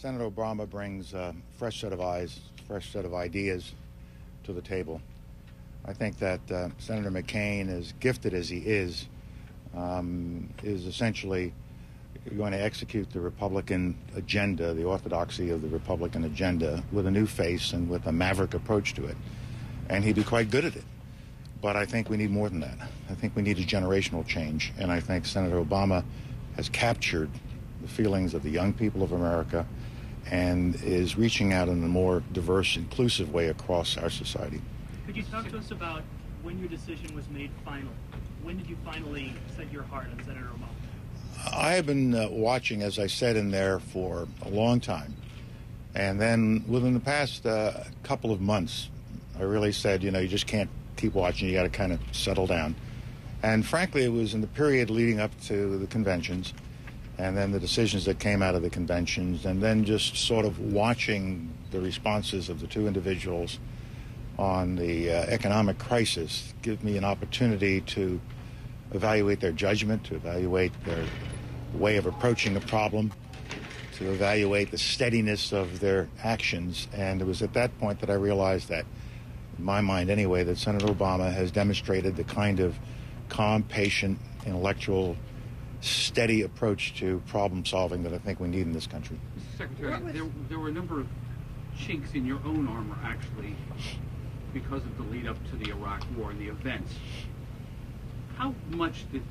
Senator Obama brings a fresh set of eyes, fresh set of ideas to the table. I think that Senator McCain, as gifted as he is essentially going to execute the Republican agenda, the orthodoxy of the Republican agenda, with a new face and with a maverick approach to it. And he'd be quite good at it. But I think we need more than that. I think we need a generational change. And I think Senator Obama has captured the feelings of the young people of America and is reaching out in a more diverse, inclusive way across our society. Could you talk to us about when your decision was made final? When did you finally set your heart on Senator Obama? I have been watching, as I said in there, for a long time. And then within the past couple of months, I really said, you just can't keep watching. You got to kind of settle down. And frankly, it was in the period leading up to the conventions and then the decisions that came out of the conventions, and then just sort of watching the responses of the two individuals on the economic crisis give me an opportunity to evaluate their judgment, to evaluate their way of approaching a problem, to evaluate the steadiness of their actions. And it was at that point that I realized that, in my mind anyway, that Senator Obama has demonstrated the kind of calm, patient, intellectual, steady approach to problem solving that I think we need in this country. Mr. Secretary, there were a number of chinks in your own armor, actually, because of the lead up to the Iraq War and the events. How much did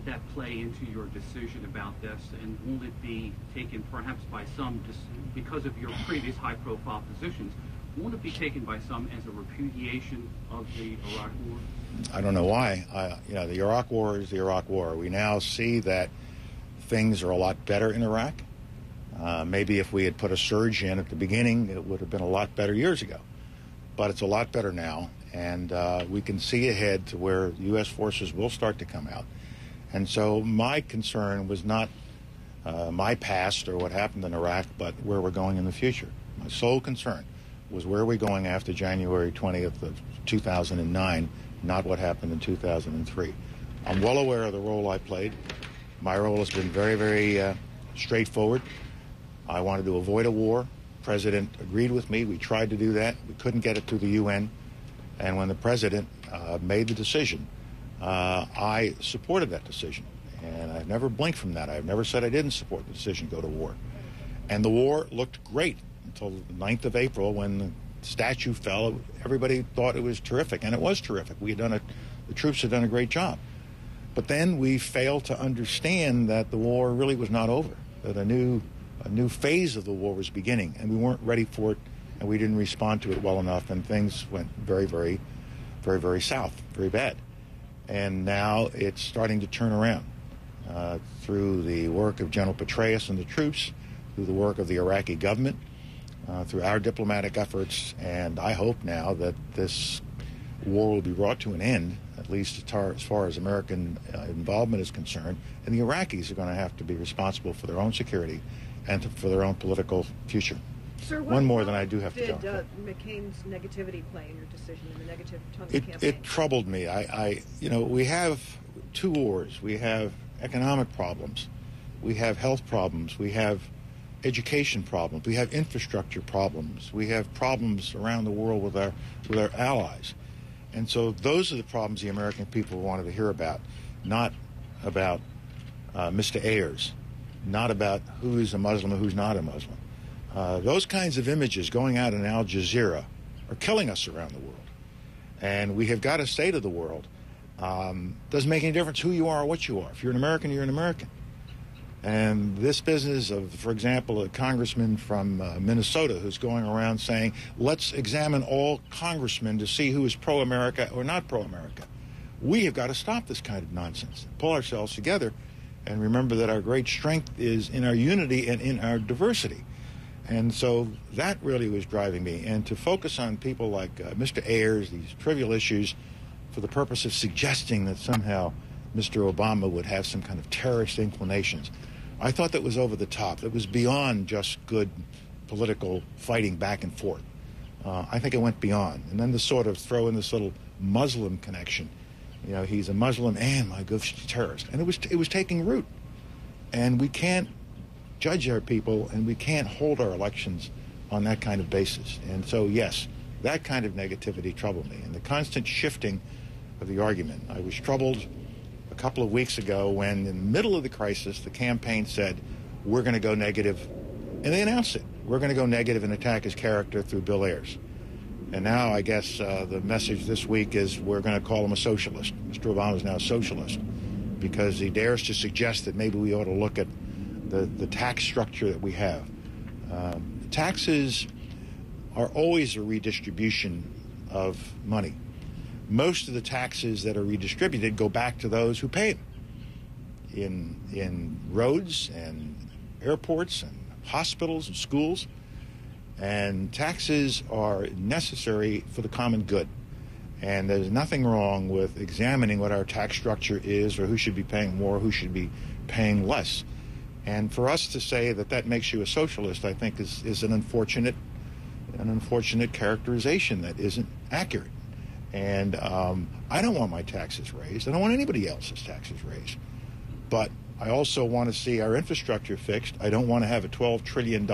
that play into your decision about this, and will it be taken perhaps by some, because of your previous high-profile positions, won't it be taken by some as a repudiation of the Iraq War? I don't know why. The Iraq War is the Iraq War. We now see that things are a lot better in Iraq. Maybe if we had put a surge in at the beginning, it would have been a lot better years ago. But it's a lot better now, and we can see ahead to where U.S. forces will start to come out. And so my concern was not my past or what happened in Iraq, but where we're going in the future. My sole concern was where are we going after January 20th of 2009, not what happened in 2003. I'm well aware of the role I played. My role has been very, very straightforward. I wanted to avoid a war. The President agreed with me. We tried to do that. We couldn't get it through the UN. And when the President made the decision, I supported that decision. And I've never blinked from that. I've never said I didn't support the decision to go to war. And the war looked great until the 9th of April when the statue fell. Everybody thought it was terrific, and it was terrific. The troops had done a great job. But then we failed to understand that the war really was not over, that a new phase of the war was beginning, and we weren't ready for it, and we didn't respond to it well enough, and things went very, very, very, very south, very bad. And now it's starting to turn around through the work of General Petraeus and the troops, through the work of the Iraqi government, through our diplomatic efforts, and I hope now that this war will be brought to an end, at least as far as American involvement is concerned, and the Iraqis are going to have to be responsible for their own security and for their own political future. Sir, one more than I do have to tell. Did McCain's negativity play in your decision in the negative tone of the campaign? It troubled me. We have two wars. We have economic problems. We have health problems. We have education problems. We have infrastructure problems. We have problems around the world with our allies. And so those are the problems the American people wanted to hear about, not about Mr. Ayers, not about who is a Muslim and who's not a Muslim. Those kinds of images going out in Al Jazeera are killing us around the world. And we have got to say to the world, doesn't make any difference who you are or what you are. If you're an American, you're an American. And this business of, for example, a congressman from Minnesota who's going around saying, let's examine all congressmen to see who is pro-America or not pro-America. We have got to stop this kind of nonsense, pull ourselves together, and remember that our great strength is in our unity and in our diversity. And so that really was driving me. And to focus on people like Mr. Ayers, these trivial issues, for the purpose of suggesting that somehow Mr. Obama would have some kind of terrorist inclinations, I thought that was over the top. It was beyond just good political fighting back and forth. I think it went beyond. And then to sort of throw in this little Muslim connection. He's a Muslim and my gosh, terrorist. And it was taking root. And we can't judge our people, and we can't hold our elections on that kind of basis. And so, yes, that kind of negativity troubled me, and the constant shifting of the argument. I was troubled a couple of weeks ago when, in the middle of the crisis, the campaign said, we're going to go negative, and they announced it. We're going to go negative and attack his character through Bill Ayers. And now I guess the message this week is we're going to call him a socialist. Mr. Obama is now a socialist because he dares to suggest that maybe we ought to look at the tax structure that we have. Taxes are always a redistribution of money. Most of the taxes that are redistributed go back to those who pay them in roads and airports and hospitals and schools. And taxes are necessary for the common good. And there's nothing wrong with examining what our tax structure is, or who should be paying more, who should be paying less. And for us to say that that makes you a socialist, I think is an unfortunate characterization that isn't accurate. And I don't want my taxes raised. I don't want anybody else's taxes raised. But I also want to see our infrastructure fixed. I don't want to have a $12 trillion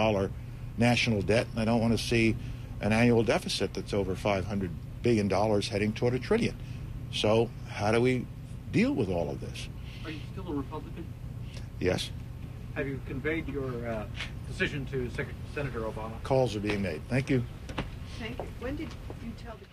national debt, and I don't want to see an annual deficit that's over $500 billion heading toward $1 trillion. So how do we deal with all of this? Are you still a Republican? Yes. Have you conveyed your decision to Senator Obama? Calls are being made. Thank you. Thank you. When did you tell the